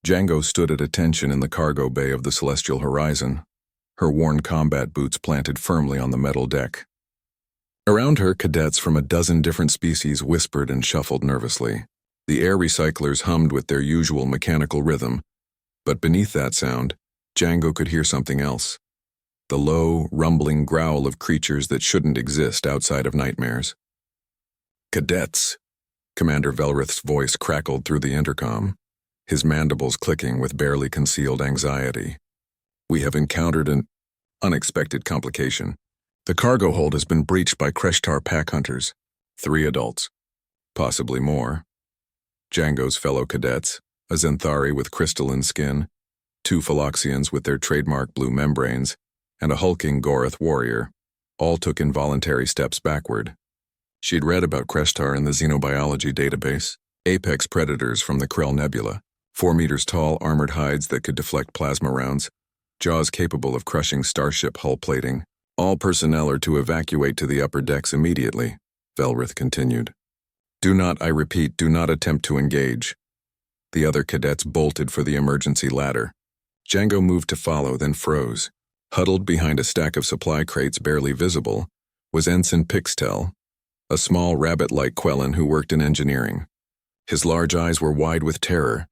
Django stood at attention in the cargo bay of the Celestial Horizon, her worn combat boots planted firmly on the metal deck. Around her, cadets from a dozen different species whispered and shuffled nervously. The air recyclers hummed with their usual mechanical rhythm, but beneath that sound, Django could hear something else. The low, rumbling growl of creatures that shouldn't exist outside of nightmares. "Cadets," Commander Velrith's voice crackled through the intercom, his mandibles clicking with barely concealed anxiety. "We have encountered an unexpected complication. The cargo hold has been breached by Kreshtar pack hunters, 3 adults, possibly more. Django's fellow cadets, a Zenthari with crystalline skin, 2 Phloxians with their trademark blue membranes, and a hulking Gorath warrior, all took involuntary steps backward. She'd read about Kreshtar in the xenobiology database, apex predators from the Krell Nebula, 4 meters tall armored hides that could deflect plasma rounds, jaws capable of crushing starship hull plating. All personnel are to evacuate to the upper decks immediately," Velrith continued. "Do not, I repeat, do not attempt to engage." The other cadets bolted for the emergency ladder. Django moved to follow, then froze. Huddled behind a stack of supply crates barely visible was Ensign Pixtel, a small rabbit-like Quellan who worked in engineering. His large eyes were wide with terror,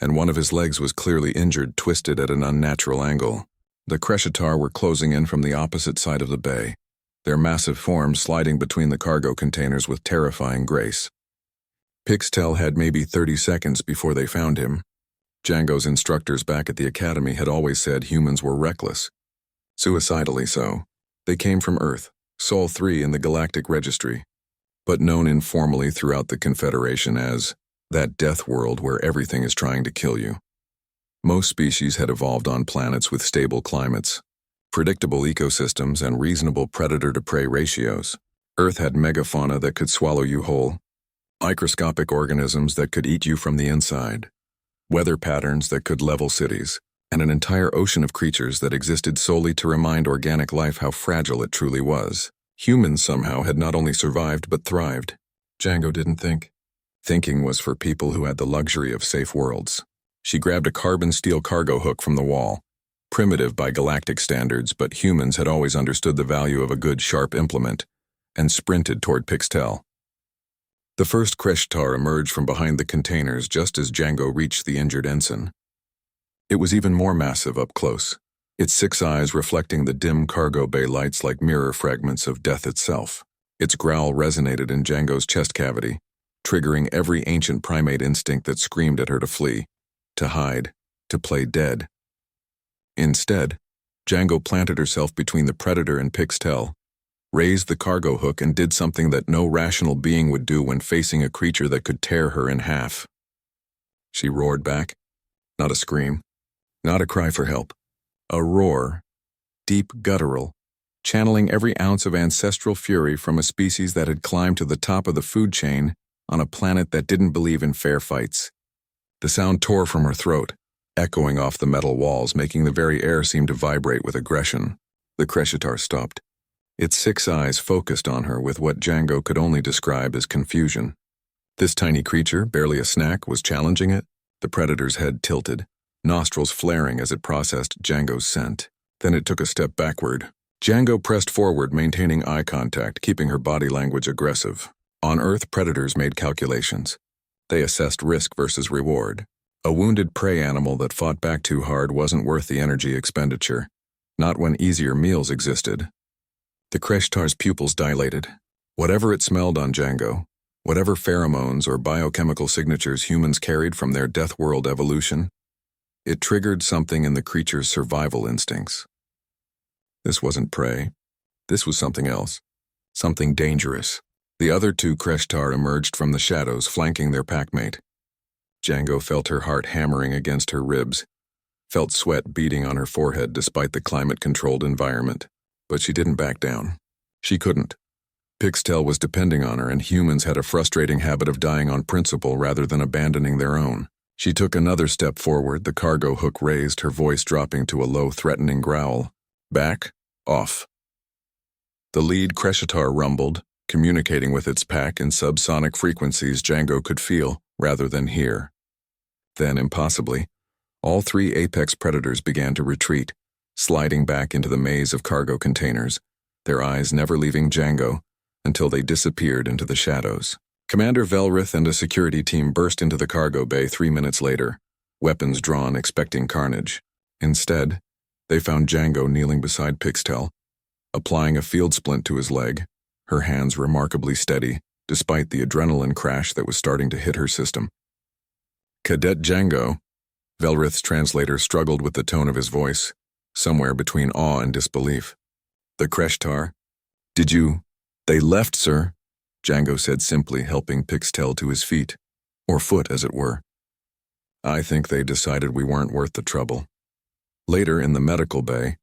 and one of his legs was clearly injured, twisted at an unnatural angle. The Kreshtar were closing in from the opposite side of the bay, their massive forms sliding between the cargo containers with terrifying grace. Pixtel had maybe 30 seconds before they found him. Django's instructors back at the academy had always said humans were reckless. Suicidally so. They came from Earth, Sol 3 in the Galactic Registry, but known informally throughout the Confederation as that Deathworld where everything is trying to kill you. Most species had evolved on planets with stable climates, predictable ecosystems, and reasonable predator-to-prey ratios. Earth had megafauna that could swallow you whole, microscopic organisms that could eat you from the inside, weather patterns that could level cities, and an entire ocean of creatures that existed solely to remind organic life how fragile it truly was. Humans somehow had not only survived but thrived. Django didn't think. Thinking was for people who had the luxury of safe worlds. She grabbed a carbon steel cargo hook from the wall. Primitive by galactic standards, but humans had always understood the value of a good, sharp implement, and sprinted toward Pixtel. The first Kreshtar emerged from behind the containers just as Django reached the injured ensign. It was even more massive up close, its 6 eyes reflecting the dim cargo bay lights like mirror fragments of death itself. Its growl resonated in Django's chest cavity, triggering every ancient primate instinct that screamed at her to flee, to hide, to play dead. Instead, Django planted herself between the predator and Pixtel, raised the cargo hook, and did something that no rational being would do when facing a creature that could tear her in half. She roared back, not a scream, not a cry for help, a roar, deep guttural, channeling every ounce of ancestral fury from a species that had climbed to the top of the food chain on a planet that didn't believe in fair fights. The sound tore from her throat, echoing off the metal walls, making the very air seem to vibrate with aggression. The Kreshtar stopped, its 6 eyes focused on her with what Django could only describe as confusion. This tiny creature, barely a snack, was challenging it, the predator's head tilted, nostrils flaring as it processed Django's scent. Then it took a step backward. Django pressed forward, maintaining eye contact, keeping her body language aggressive. On Earth, predators made calculations. They assessed risk versus reward. A wounded prey animal that fought back too hard wasn't worth the energy expenditure, not when easier meals existed. The Kreshtar's pupils dilated. Whatever it smelled on Django, whatever pheromones or biochemical signatures humans carried from their Deathworld evolution, it triggered something in the creature's survival instincts. This wasn't prey. This was something else. Something dangerous. The other 2 Kreshtar emerged from the shadows, flanking their packmate. Django felt her heart hammering against her ribs, felt sweat beading on her forehead despite the climate-controlled environment. But she didn't back down. She couldn't. Pixtel was depending on her, and humans had a frustrating habit of dying on principle rather than abandoning their own. She took another step forward, the cargo hook raised, her voice dropping to a low, threatening growl. Back, off. The lead Kreshtar rumbled, communicating with its pack in subsonic frequencies Django could feel rather than hear. Then, impossibly, All three apex predators began to retreat, sliding back into the maze of cargo containers, their eyes never leaving Django until they disappeared into the shadows. Commander Velrith and a security team burst into the cargo bay 3 minutes later, weapons drawn expecting carnage. Instead, they found Django kneeling beside Pixtel, applying a field splint to his leg, her hands remarkably steady, despite the adrenaline crash that was starting to hit her system. Cadet Django, Velrith's translator struggled with the tone of his voice, somewhere between awe and disbelief. The Kreshtar. They left, sir, Django said simply, helping Pixtel to his feet, or foot as it were. I think they decided we weren't worth the trouble. Later in the medical bay,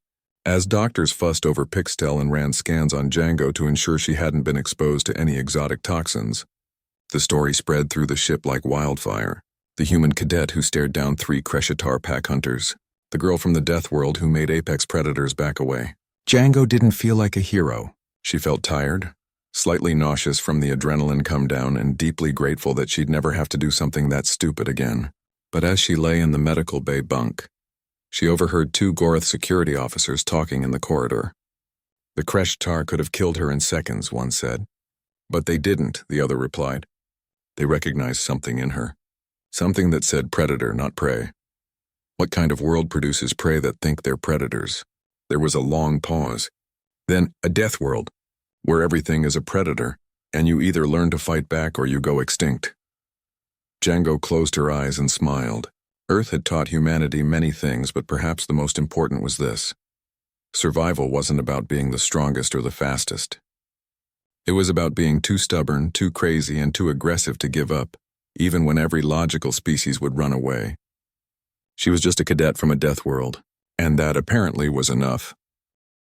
as doctors fussed over Pixtel and ran scans on Django to ensure she hadn't been exposed to any exotic toxins, the story spread through the ship like wildfire. The human cadet who stared down 3 Kreshitar pack hunters, the girl from the Deathworld who made apex predators back away. Django didn't feel like a hero. She felt tired, slightly nauseous from the adrenaline come down, and deeply grateful that she'd never have to do something that stupid again. But as she lay in the medical bay bunk, she overheard 2 Goroth security officers talking in the corridor. The Kreshtar could have killed her in seconds, one said. But they didn't, the other replied. They recognized something in her. Something that said predator, not prey. What kind of world produces prey that think they're predators? There was a long pause. Then a death world, where everything is a predator, and you either learn to fight back or you go extinct. Django closed her eyes and smiled. Earth had taught humanity many things, but perhaps the most important was this. Survival wasn't about being the strongest or the fastest. It was about being too stubborn, too crazy, and too aggressive to give up, even when every logical species would run away. She was just a cadet from a death world, and that apparently was enough.